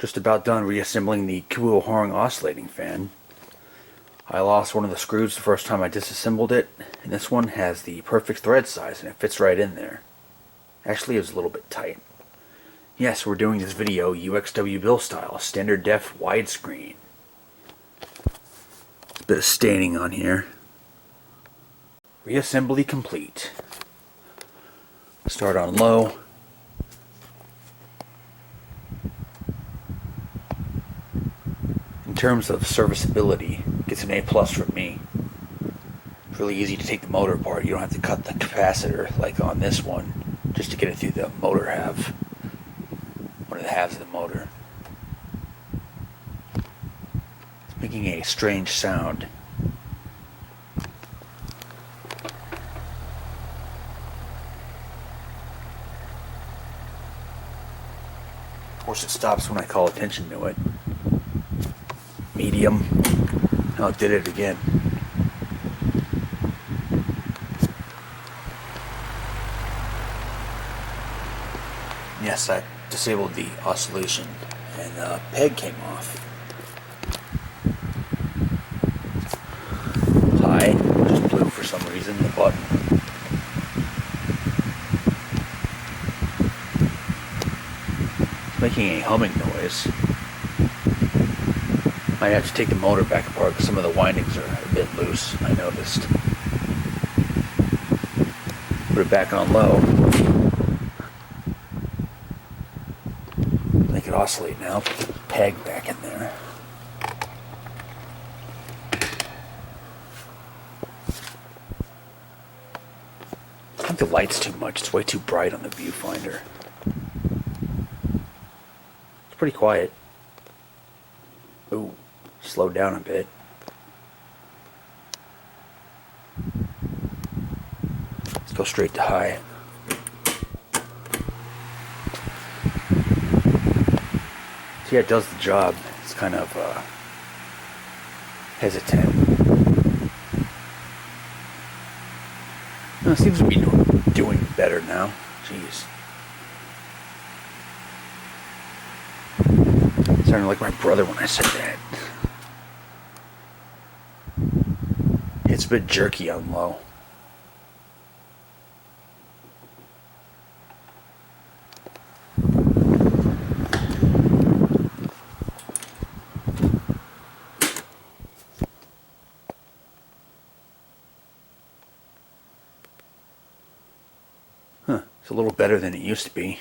Just about done reassembling the Kuo Horng oscillating fan. I lost one of the screws the first time I disassembled it, and this one has the perfect thread size and it fits right in there. Actually, it was a little bit tight. Yes, we're doing this video UXW Bill style, standard def widescreen. There's a bit of staining on here. Reassembly complete. Start on low. In terms of serviceability, gets an A+ from me. It's really easy to take the motor apart. You don't have to cut the capacitor like on this one just to get it through the motor half. One of the halves of the motor. It's making a strange sound. Of course, it stops when I call attention to it. Medium. Oh, it did it again. Yes, I disabled the oscillation and the peg came off. High, just blue for some reason, the button. It's making a humming noise. Might have to take the motor back apart because some of the windings are a bit loose, I noticed. Put it back on low. Make it oscillate now. Put the peg back in there. I think the light's too much. It's way too bright on the viewfinder. It's pretty quiet. Ooh. Slow down a bit. Let's go straight to high. So yeah, it does the job. It's kind of hesitant. No, it seems to be doing better now. Jeez. It sounded like my brother when I said that. It's a bit jerky on low. It's a little better than it used to be.